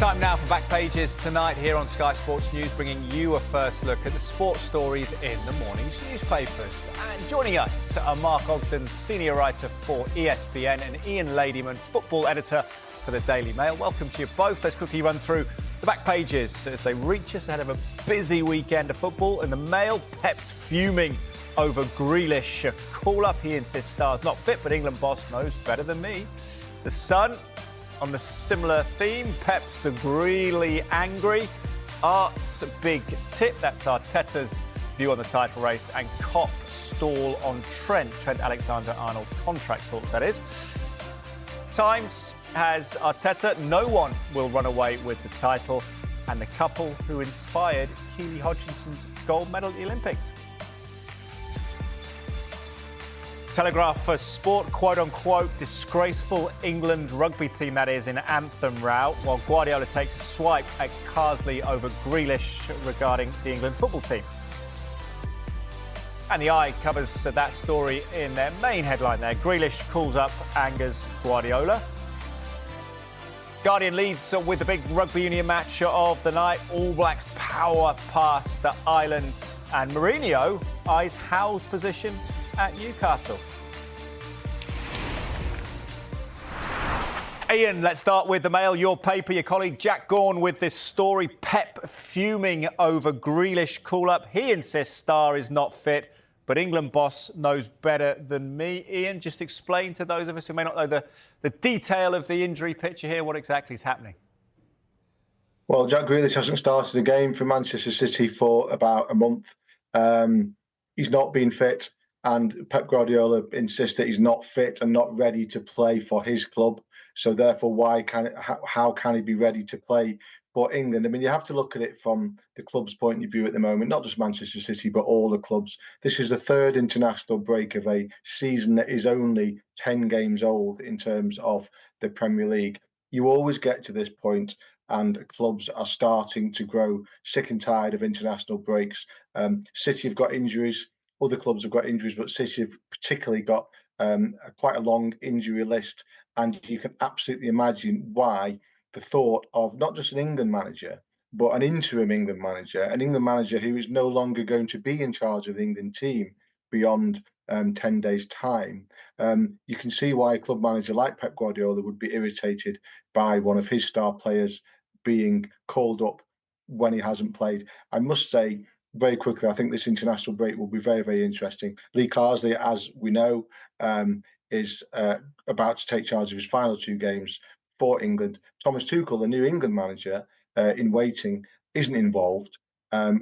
Time now for Back Pages tonight here on Sky Sports News, bringing you a first look at the sports stories in the morning's newspapers. And joining us are Mark Ogden, senior writer for ESPN, and Ian Ladyman, football editor for the Daily Mail. Welcome to you both. Let's quickly run through the Back Pages as they reach us ahead of a busy weekend of football. In the Mail, Pep's fuming over Grealish. A call-up, he insists Star's not fit, but England boss knows better than me. The Sun, on the similar theme, Pep's really angry. Art's big tip, that's Arteta's view on the title race, and Cop stall on Trent Alexander-Arnold contract talks, that is. Times has Arteta, no one will run away with the title, and the couple who inspired Keely Hodgson's gold medal at the Olympics. Telegraph for Sport, quote-unquote, disgraceful England rugby team, that is, in anthem route, while Guardiola takes a swipe at Carragher over Grealish regarding the England football team. And the Eye covers that story in their main headline there. Grealish calls up, angers Guardiola. Guardian leads with the big rugby union match of the night. All Blacks power past the Islands, and Mourinho eyes Howe's position at Newcastle. Ian, let's start with the Mail, your paper. Your colleague Jack Gaughan with this story. Pep fuming over Grealish call-up. He insists Star is not fit, but England boss knows better than me. Ian, just explain to those of us who may not know the detail of the injury picture here, what exactly is happening. Well, Jack Grealish hasn't started a game for Manchester City for about a month. He's not been fit, and Pep Guardiola insists that he's not fit and not ready to play for his club. So therefore, how can he be ready to play for England? I mean, you have to look at it from the club's point of view at the moment, not just Manchester City, but all the clubs. This is the third international break of a season that is only 10 games old in terms of the Premier League. You always get to this point and clubs are starting to grow sick and tired of international breaks. City have got injuries. Other clubs have got injuries, but City have particularly got quite a long injury list. And you can absolutely imagine why the thought of not just an England manager, but an interim England manager who is no longer going to be in charge of the England team beyond 10 days' time. You can see why a club manager like Pep Guardiola would be irritated by one of his star players being called up when he hasn't played. I must say, very quickly, I think this international break will be very, very interesting. Lee Carsley, as we know, is about to take charge of his final two games for England. Thomas Tuchel, the new England manager in waiting, isn't involved,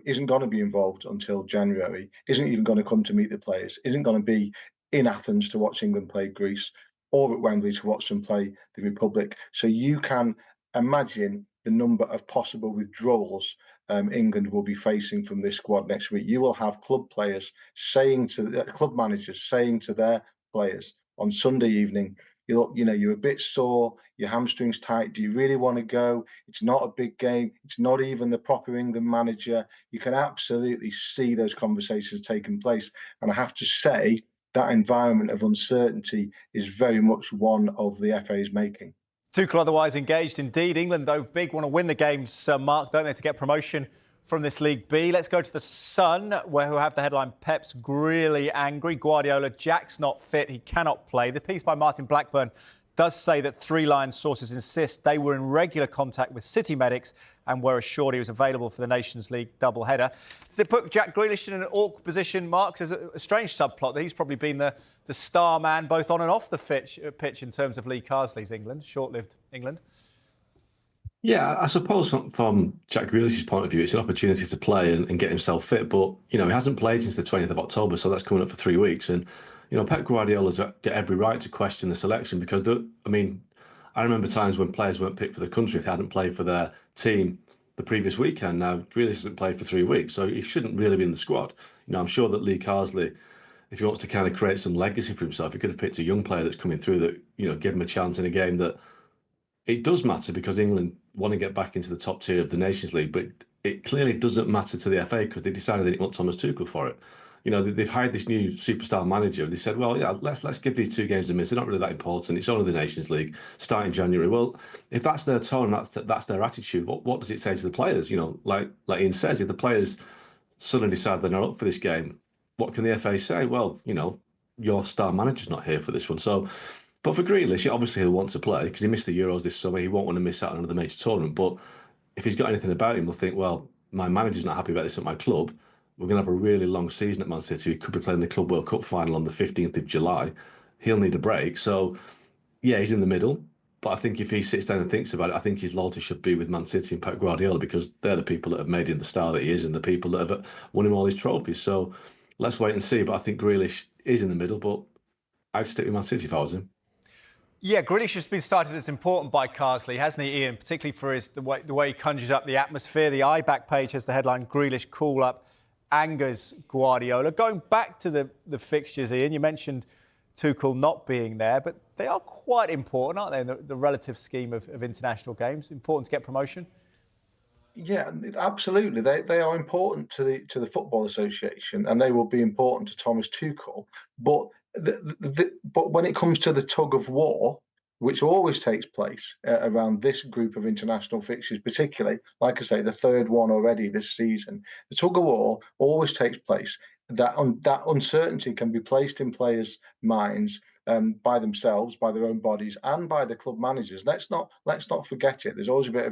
isn't going to be involved until January, isn't even going to come to meet the players, isn't going to be in Athens to watch England play Greece or at Wembley to watch them play the Republic. So you can imagine the number of possible withdrawals England will be facing from this squad next week. You will have club managers saying to their players on Sunday evening, you're a bit sore, your hamstring's tight, do you really want to go? It's not a big game, it's not even the proper England manager. You can absolutely see those conversations taking place. And I have to say, that environment of uncertainty is very much one of the FA's making. Tuchel otherwise engaged indeed. England, though, big, want to win the games, Mark, don't they, to get promotion from this League B. Let's go to the Sun, who have the headline, Pep's really angry. Guardiola, Jack's not fit, he cannot play. The piece by Martin Blackburn does say that Three Lions sources insist they were in regular contact with City medics and were assured he was available for the Nations League double-header. Does it put Jack Grealish in an awkward position, Mark? There's a strange subplot that he's probably been the star man both on and off the pitch in terms of Lee Carsley's England, short-lived England. Yeah, I suppose from Jack Grealish's point of view, it's an opportunity to play and get himself fit. But, he hasn't played since the 20th of October, so that's coming up for 3 weeks. And, Pep Guardiola's got every right to question the selection because, I remember times when players weren't picked for the country if they hadn't played for their team the previous weekend. Now, Grealish hasn't played for 3 weeks, so he shouldn't really be in the squad. I'm sure that Lee Carsley, if he wants to kind of create some legacy for himself, he could have picked a young player that's coming through that, give him a chance in a game that it does matter because England want to get back into the top tier of the Nations League, but it clearly doesn't matter to the FA because they decided they didn't want Thomas Tuchel for it. You know, they've hired this new superstar manager. They said, well, yeah, let's give these 2 games a miss. They're not really that important. It's only the Nations League starting January. Well, if that's their tone, that's their attitude. What does it say to the players? You know, like Ian says, if the players suddenly decide they're not up for this game, what can the FA say? Well, you know, your star manager's not here for this one. So, but for Grealish, obviously he'll want to play because he missed the Euros this summer. He won't want to miss out on another major tournament. But if he's got anything about him, he'll think, well, my manager's not happy about this at my club. We're going to have a really long season at Man City. We could be playing the Club World Cup final on the 15th of July. He'll need a break. So, yeah, he's in the middle. But I think if he sits down and thinks about it, I think his loyalty should be with Man City and Pep Guardiola because they're the people that have made him the star that he is and the people that have won him all these trophies. So let's wait and see. But I think Grealish is in the middle, but I'd stick with Man City if I was him. Yeah, Grealish has been cited as important by Carsley, hasn't he, Ian? Particularly for the way he conjures up the atmosphere. The iBack page has the headline, Grealish call-up angers Guardiola. Going back to the fixtures, Ian, you mentioned Tuchel not being there, but they are quite important, aren't they, in the relative scheme of international games? Important to get promotion? Yeah, absolutely. They are important to the Football Association, and they will be important to Thomas Tuchel. But but when it comes to the tug of war, which always takes place around this group of international fixtures, particularly, like I say, the third one already this season, the tug of war always takes place. That uncertainty can be placed in players' minds by themselves, by their own bodies, and by the club managers. Let's not forget it. There's always a bit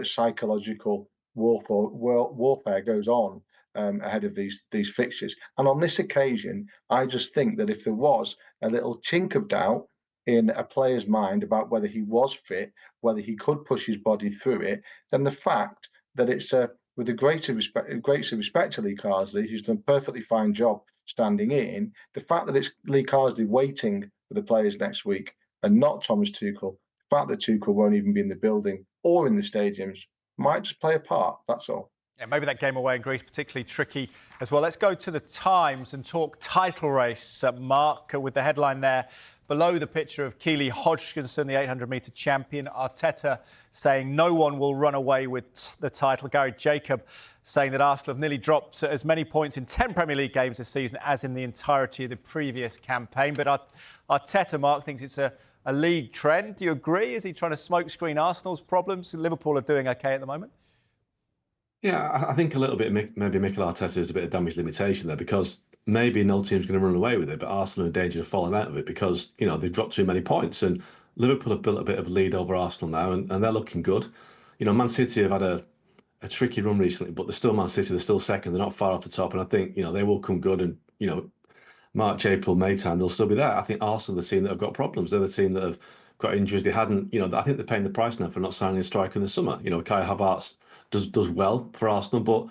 of psychological warfare goes on ahead of these fixtures. And on this occasion, I just think that if there was a little chink of doubt in a player's mind about whether he was fit, whether he could push his body through it, then the fact that it's with the greatest respect to Lee Carsley, who's done a perfectly fine job standing in, the fact that it's Lee Carsley waiting for the players next week and not Thomas Tuchel, the fact that Tuchel won't even be in the building or in the stadiums might just play a part, that's all. Yeah, maybe that game away in Greece particularly tricky as well. Let's go to the Times and talk title race, Mark, with the headline there. Below the picture of Keely Hodgkinson, the 800-metre champion. Arteta saying no one will run away with the title. Gary Jacob saying that Arsenal have nearly dropped as many points in 10 Premier League games this season as in the entirety of the previous campaign. But Arteta, Mark, thinks it's a league trend. Do you agree? Is he trying to smokescreen Arsenal's problems? Liverpool are doing OK at the moment. Yeah, I think a little bit maybe Mikel Arteta is a bit of damage limitation there because maybe no team's going to run away with it, but Arsenal are in danger of falling out of it because, you know, they've dropped too many points and Liverpool have built a bit of a lead over Arsenal now and they're looking good. You know, Man City have had a tricky run recently, but they're still Man City, they're still second, they're not far off the top and I think, you know, they will come good and, you know, March, April, May time, they'll still be there. I think Arsenal are the team that have got problems. They're the team that have got injuries. They hadn't, you know, I think they're paying the price now for not signing a striker in the summer. You know, Kai Havertz does well for Arsenal, but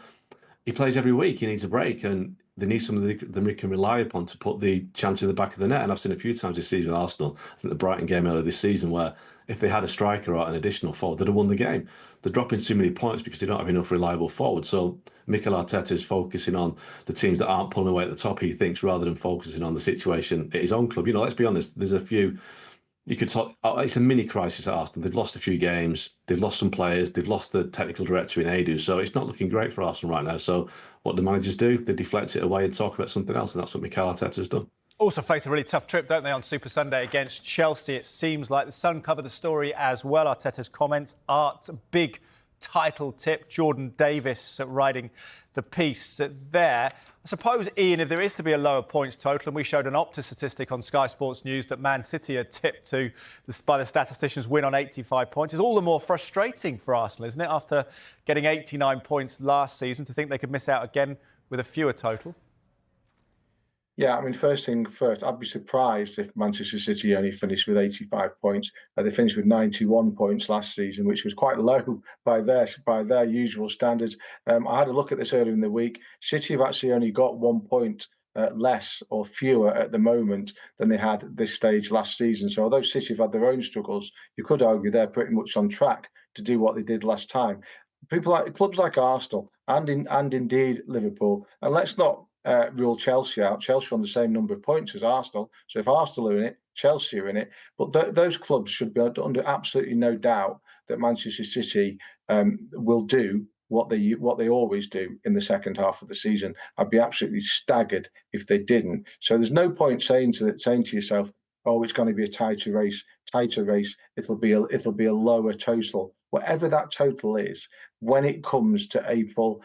he plays every week. He needs a break, and they need somebody that they can rely upon to put the chance in the back of the net. And I've seen a few times this season with Arsenal. I think the Brighton game earlier this season, where if they had a striker or an additional forward, they'd have won the game. They're dropping too many points because they don't have enough reliable forwards. So Mikel Arteta is focusing on the teams that aren't pulling away at the top, he thinks, rather than focusing on the situation at his own club. You know, let's be honest, there's a few. You could talk. It's a mini crisis at Arsenal. They've lost a few games. They've lost some players. They've lost the technical director in Edu. So it's not looking great for Arsenal right now. So what the managers do, they deflect it away and talk about something else, and that's what Mikel Arteta's done. Also face a really tough trip, don't they, on Super Sunday against Chelsea? It seems like the Sun covered the story as well. Arteta's comments, Art's big title tip. Jordan Davis writing the piece there. I suppose, Ian, if there is to be a lower points total, and we showed an Opta statistic on Sky Sports News that Man City are tipped to, by the statisticians, win on 85 points, it's all the more frustrating for Arsenal, isn't it, after getting 89 points last season, to think they could miss out again with a fewer total? Yeah, I mean, first thing first, I'd be surprised if Manchester City only finished with 85 points. They finished with 91 points last season, which was quite low by their usual standards. I had a look at this earlier in the week. City have actually only got 1 point less or fewer at the moment than they had at this stage last season. So although City have had their own struggles, you could argue they're pretty much on track to do what they did last time. Clubs like Arsenal and indeed Liverpool, and let's not rule Chelsea out. Chelsea are on the same number of points as Arsenal. So if Arsenal are in it, Chelsea are in it. But those clubs should be under absolutely no doubt that Manchester City will do what they always do in the second half of the season. I'd be absolutely staggered if they didn't. So there's no point saying to yourself, "Oh, it's going to be a tighter race. It'll be a lower total." Whatever that total is, when it comes to April,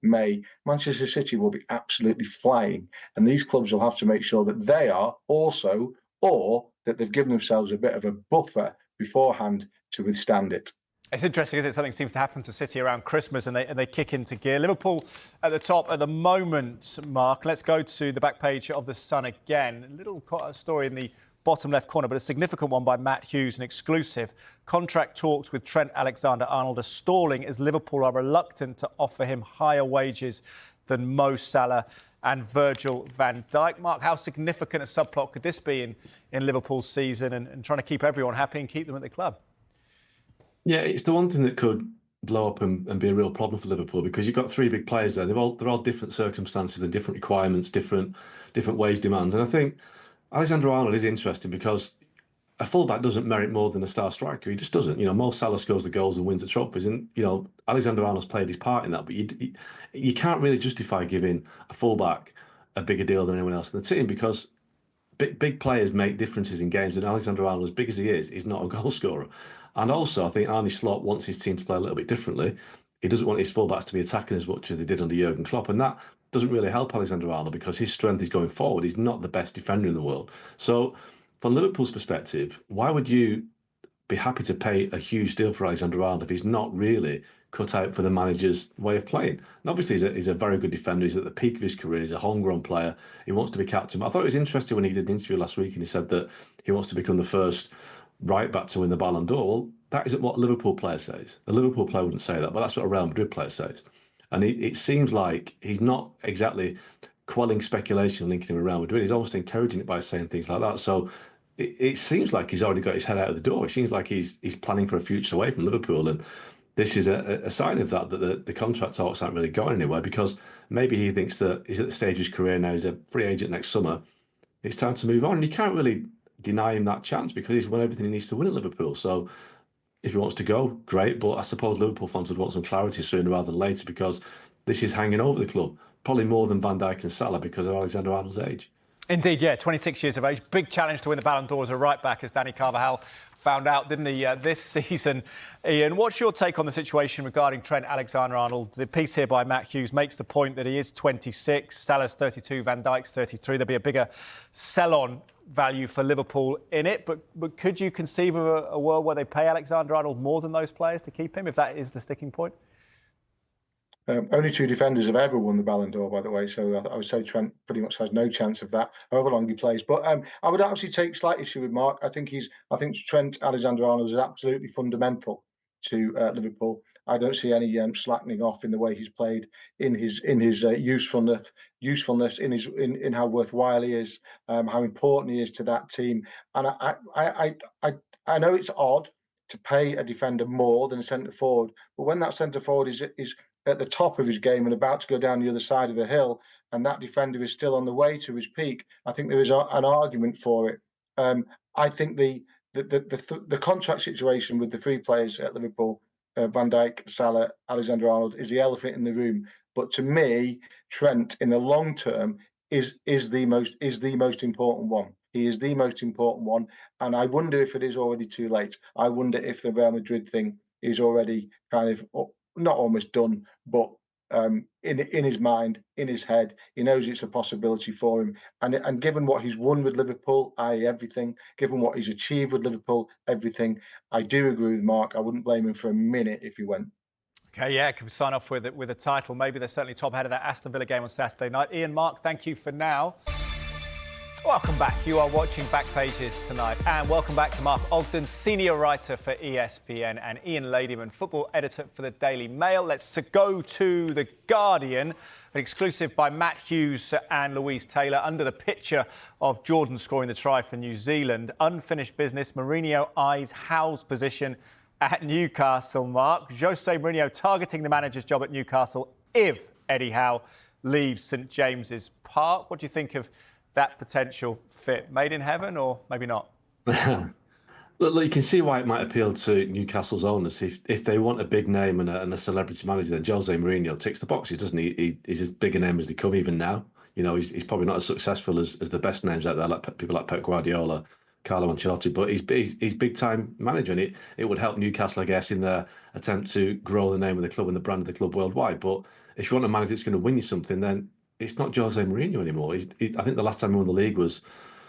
May, Manchester City will be absolutely flying, and these clubs will have to make sure that they are also, or that they've given themselves a bit of a buffer beforehand to withstand it. It's interesting, isn't it? Something seems to happen to City around Christmas and they kick into gear. Liverpool at the top at the moment, Mark. Let's go to the back page of The Sun again. A little story in the bottom left corner, but a significant one by Matt Hughes, an exclusive. Contract talks with Trent Alexander-Arnold are stalling as Liverpool are reluctant to offer him higher wages than Mo Salah and Virgil van Dijk. Mark, how significant a subplot could this be in Liverpool's season and trying to keep everyone happy and keep them at the club? Yeah, it's the one thing that could blow up and be a real problem for Liverpool, because you've got three big players there. They're all different circumstances and different requirements, different wage demands. And I think Alexander-Arnold is interesting because a fullback doesn't merit more than a star striker. He just doesn't. You know, Mo Salah scores the goals and wins the trophies, and you know Alexander-Arnold's played his part in that. But you can't really justify giving a fullback a bigger deal than anyone else in the team, because big players make differences in games, and Alexander-Arnold, as big as he is not a goal scorer. And also, I think Arne Slot wants his team to play a little bit differently. He doesn't want his fullbacks to be attacking as much as they did under Jurgen Klopp, and that doesn't really help Alexander-Arnold because his strength is going forward. He's not the best defender in the world. So, from Liverpool's perspective, why would you be happy to pay a huge deal for Alexander-Arnold if he's not really cut out for the manager's way of playing? And obviously, he's a very good defender. He's at the peak of his career. He's a homegrown player. He wants to be captain. I thought it was interesting when he did an interview last week and he said that he wants to become the first right back to win the Ballon d'Or. Well, that isn't what a Liverpool player says. A Liverpool player wouldn't say that, but that's what a Real Madrid player says. And it seems like he's not exactly quelling speculation linking him with Real Madrid. He's almost encouraging it by saying things like that. So it seems like he's already got his head out of the door. It seems like he's planning for a future away from Liverpool. And this is a sign of that the contract talks aren't really going anywhere, because maybe he thinks that he's at the stage of his career now, he's a free agent next summer. It's time to move on. And you can't really deny him that chance because he's won everything he needs to win at Liverpool. So if he wants to go, great. But I suppose Liverpool fans would want some clarity sooner rather than later, because this is hanging over the club, probably more than Van Dijk and Salah because of Alexander-Arnold's age. Indeed, yeah, 26 years of age. Big challenge to win the Ballon d'Or as a right-back, as Danny Carvajal found out, didn't he, this season. Ian, what's your take on the situation regarding Trent Alexander-Arnold? The piece here by Matt Hughes makes the point that he is 26, Salah's 32, Van Dijk's 33. There'll be a bigger sell-on value for Liverpool in it. But could you conceive of a world where they pay Alexander-Arnold more than those players to keep him, if that is the sticking point? Only two defenders have ever won the Ballon d'Or, by the way, so I would say Trent pretty much has no chance of that, however long he plays. But I would actually take slight issue with Mark. I think Trent Alexander-Arnold is absolutely fundamental to Liverpool. I don't see any slackening off in the way he's played, in his usefulness, in how worthwhile he is, how important he is to that team. And I know it's odd to pay a defender more than a centre forward, but when that centre forward is at the top of his game and about to go down the other side of the hill, and that defender is still on the way to his peak, I think there is an argument for it. I think the contract situation with the three players at Liverpool, Van Dijk, Salah, Alexander-Arnold, is the elephant in the room. But to me, Trent, in the long term, is the most important one. He is the most important one, and I wonder if it is already too late. I wonder if the Real Madrid thing is already kind of not almost done, but in his mind, in his head, he knows it's a possibility for him. And given what he's won with Liverpool, i.e. everything, given what he's achieved with Liverpool, everything, I do agree with Mark. I wouldn't blame him for a minute if he went. Okay, yeah, could we sign off with a title? Maybe they're certainly top ahead of that Aston Villa game on Saturday night. Ian, Mark, thank you for now. Welcome back. You are watching Back Pages tonight. And welcome back to Mark Ogden, senior writer for ESPN, and Ian Ladyman, football editor for the Daily Mail. Let's go to The Guardian, an exclusive by Matt Hughes and Louise Taylor, under the picture of Jordan scoring the try for New Zealand. Unfinished business. Mourinho eyes Howe's position at Newcastle, Mark. Jose Mourinho targeting the manager's job at Newcastle if Eddie Howe leaves St James's Park. What do you think of that potential fit? Made in heaven or maybe not? Look, you can see why it might appeal to Newcastle's owners. If they want a big name and a celebrity manager, then Jose Mourinho ticks the boxes, doesn't he? He's as big a name as they come even now. He's probably not as successful as the best names out there, like people like Pep Guardiola, Carlo Ancelotti, but he's big time manager, and it would help Newcastle, I guess, in their attempt to grow the name of the club and the brand of the club worldwide. But if you want a manager that's going to win you something, then it's not Jose Mourinho anymore. I think the last time he won the league was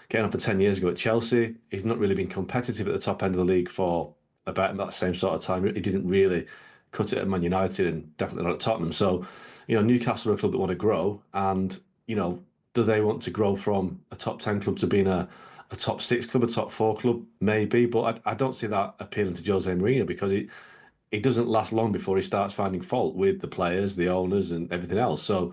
getting on for 10 years ago at Chelsea. He's not really been competitive at the top end of the league for about that same sort of time. He didn't really cut it at Man United and definitely not at Tottenham. So, Newcastle are a club that want to grow. And, do they want to grow from a top 10 club to being a top 6 club, a top 4 club? Maybe. But I don't see that appealing to Jose Mourinho because it doesn't last long before he starts finding fault with the players, the owners, and everything else. So,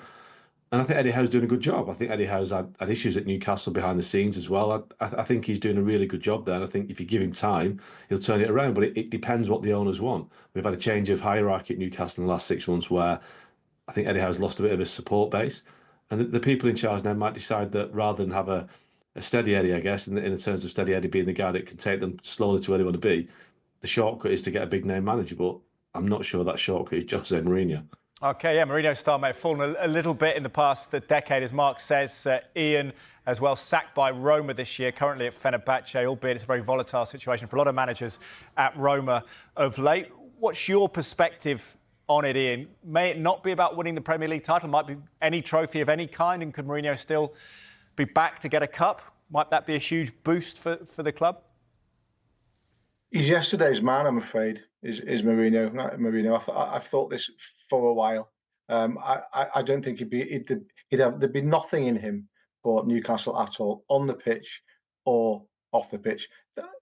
and I think Eddie Howe's doing a good job. I think Eddie Howe's had issues at Newcastle behind the scenes as well. I think he's doing a really good job there. And I think if you give him time, he'll turn it around. But it depends what the owners want. We've had a change of hierarchy at Newcastle in the last 6 months where I think Eddie Howe's lost a bit of his support base. And the people in charge now might decide that rather than have a steady Eddie, I guess, in the terms of steady Eddie being the guy that can take them slowly to where they want to be, the shortcut is to get a big name manager. But I'm not sure that shortcut is Jose Mourinho. OK, yeah, Mourinho's star may have fallen a little bit in the past decade, as Mark says. Ian, as well, sacked by Roma this year, currently at Fenerbahce, albeit it's a very volatile situation for a lot of managers at Roma of late. What's your perspective on it, Ian? May it not be about winning the Premier League title? Might be any trophy of any kind, and could Mourinho still be back to get a cup? Might that be a huge boost for the club? He's yesterday's man, I'm afraid, is Mourinho. Not Mourinho. I've thought this for a while. I don't think there'd be nothing in him for Newcastle at all, on the pitch or off the pitch.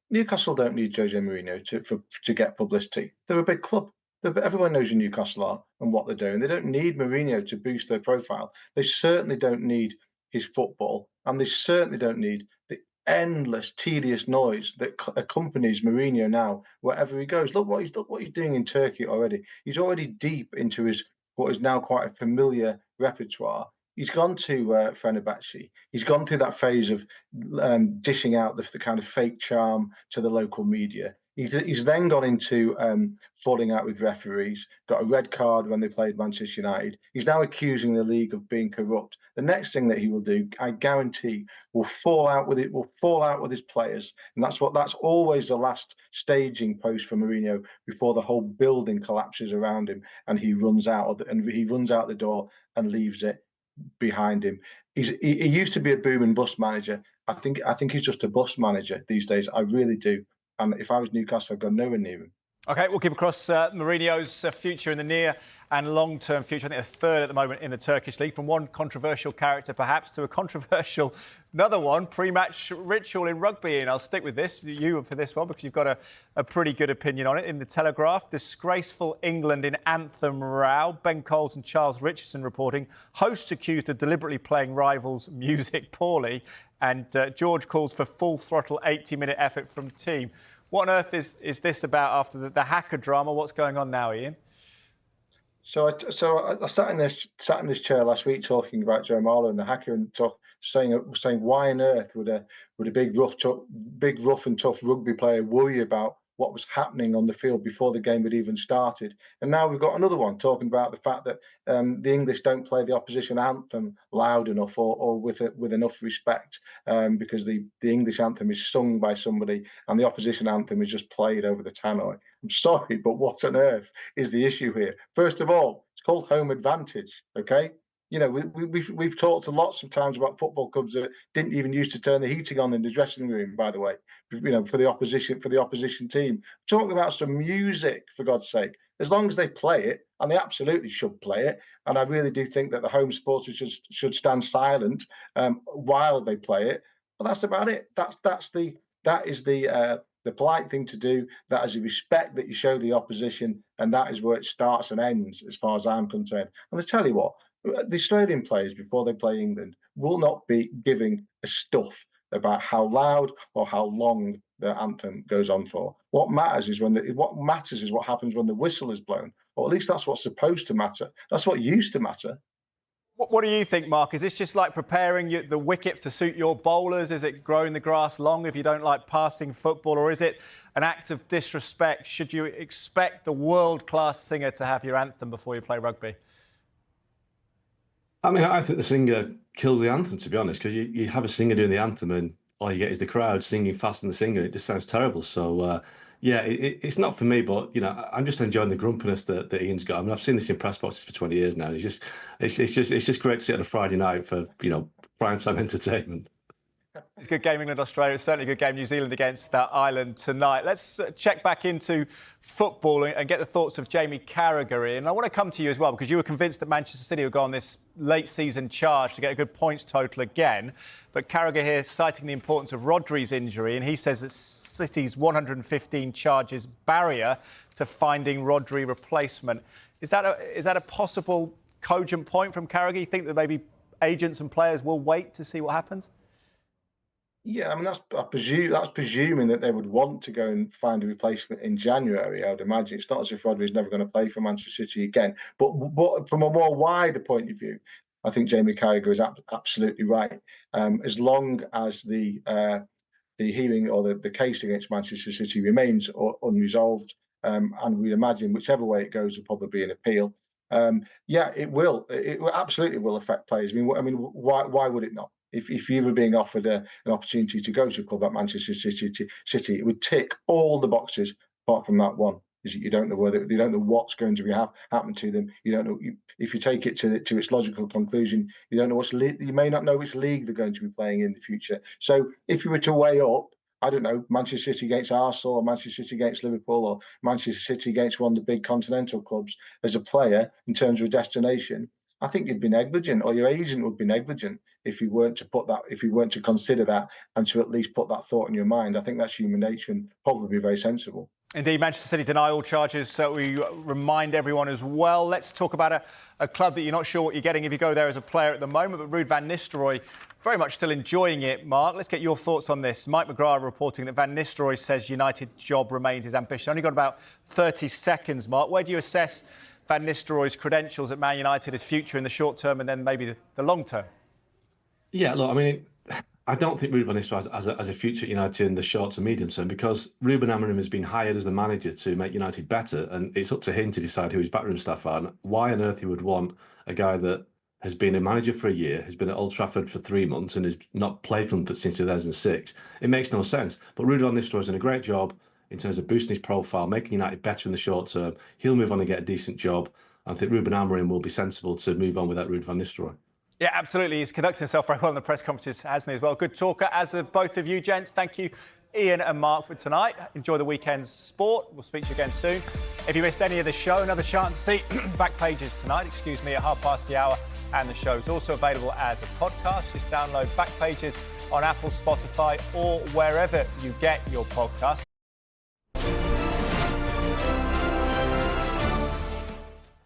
Newcastle don't need Jose Mourinho to get publicity. They're a big club. Everyone knows who Newcastle are and what they're doing. They don't need Mourinho to boost their profile. They certainly don't need his football, and they certainly don't need the endless, tedious noise that accompanies Mourinho now wherever he goes. Look what he's doing in Turkey already. He's already deep into what is now quite a familiar repertoire. He's gone to Fenerbahce. He's gone through that phase of dishing out the kind of fake charm to the local media. He's then gone into falling out with referees, got a red card when they played Manchester United. He's now accusing the league of being corrupt. The next thing that he will do, I guarantee, will fall out with his players. And that's always the last staging post for Mourinho before the whole building collapses around him and he runs out the door and leaves it behind him. He used to be a boom and bust manager. I think he's just a bust manager these days. I really do. And if I was Newcastle, I'd go nowhere near him. OK, we'll keep across Mourinho's future in the near and long-term future. I think they're third at the moment in the Turkish league. From one controversial character, perhaps, to a controversial another one, pre-match ritual in rugby. And I'll stick with you for this one, because you've got a pretty good opinion on it. In the Telegraph, disgraceful England in anthem row. Ben Coles and Charles Richardson reporting. Hosts accused of deliberately playing rivals' music poorly. And George calls for full throttle 80-minute effort from team. What on earth is this about after the hacker drama? What's going on now, Ian? So I sat in this chair last week talking about Joe Marler and the hacker, and saying why on earth would a big rough and tough rugby player worry about what was happening on the field before the game had even started. And now we've got another one talking about the fact that the English don't play the opposition anthem loud enough or with enough respect, because the English anthem is sung by somebody and the opposition anthem is just played over the tannoy. I'm sorry, but what on earth is the issue here? First of all, it's called home advantage, okay? You know, we've talked lots of times about football clubs that didn't even used to turn the heating on in the dressing room, by the way, for the opposition team. Talking about some music, for God's sake, as long as they play it, and they absolutely should play it. And I really do think that the home supporters should stand silent while they play it. But that's about it. That is the polite thing to do. That is the respect that you show the opposition, and that is where it starts and ends, as far as I'm concerned. And I tell you what, the Australian players, before they play England, will not be giving a stuff about how loud or how long the anthem goes on for. What matters is what happens when the whistle is blown, or at least that's what's supposed to matter. That's what used to matter. What do you think, Mark? Is this just like preparing the wicket to suit your bowlers? Is it growing the grass long if you don't like passing football? Or is it an act of disrespect? Should you expect the world-class singer to have your anthem before you play rugby? I mean, I think the singer kills the anthem, to be honest, because you have a singer doing the anthem and all you get is the crowd singing faster than the singer. It just sounds terrible. So, yeah, it's not for me, but, I'm just enjoying the grumpiness that Ian's got. I mean, I've seen this in press boxes for 20 years now. It's just great to see it on a Friday night for, prime time entertainment. It's a good game, England-Australia. It's certainly a good game, New Zealand against Ireland tonight. Let's check back into football and get the thoughts of Jamie Carragher in. I want to come to you as well, because you were convinced that Manchester City would go on this late-season charge to get a good points total again. But Carragher here citing the importance of Rodri's injury, and he says that City's 115 charges barrier to finding Rodri replacement. Is that a possible cogent point from Carragher? You think that maybe agents and players will wait to see what happens? Yeah, I mean, that's presuming that they would want to go and find a replacement in January, I would imagine. It's not as if Rodri is never going to play for Manchester City again. But from a more wider point of view, I think Jamie Carragher is absolutely right. As long as the hearing or the case against Manchester City remains unresolved, and we imagine whichever way it goes will probably be an appeal. Yeah, it will. It absolutely will affect players. I mean, why would it not? If you were being offered an opportunity to go to a club like Manchester City, it would tick all the boxes apart from that one. Is that you don't know what's going to happen to them. You don't know if you take it to its logical conclusion. You don't know you may not know which league they're going to be playing in the future. So if you were to weigh up, I don't know, Manchester City against Arsenal, or Manchester City against Liverpool, or Manchester City against one of the big continental clubs as a player in terms of a destination, I think you'd be negligent, or your agent would be negligent if you weren't to consider that and to at least put that thought in your mind. I think that's human nature and probably very sensible. Indeed, Manchester City deny all charges, so we remind everyone as well. Let's talk about a club that you're not sure what you're getting if you go there as a player at the moment, but Ruud van Nistelrooy very much still enjoying it. Mark, let's get your thoughts on this. Mike McGrath reporting that Van Nistelrooy says United job remains his ambition. Only got about 30 seconds, Mark. Where do you assess Van Nistelrooy's credentials at Man United, his future in the short term and then maybe the long term? Yeah, look, I mean, I don't think Ruud van Nistelrooy has a future at United in the short to medium term, because Ruben Amorim has been hired as the manager to make United better, and it's up to him to decide who his backroom staff are. And why on earth he would want a guy that has been a manager for a year, has been at Old Trafford for 3 months and has not played for them since 2006. It makes no sense. But Ruud van Nistelrooy's done a great job in terms of boosting his profile, making United better in the short term. He'll move on and get a decent job. I think Ruben Amorim will be sensible to move on without Ruud van Nistelrooy. Yeah, absolutely. He's conducted himself very well in the press conferences, hasn't he, as well? Good talker, as of both of you, gents. Thank you, Ian and Mark, for tonight. Enjoy the weekend's sport. We'll speak to you again soon. If you missed any of the show, another chance to see back pages tonight, at 1:30, and the show's also available as a podcast. Just download Back Pages on Apple, Spotify, or wherever you get your podcasts.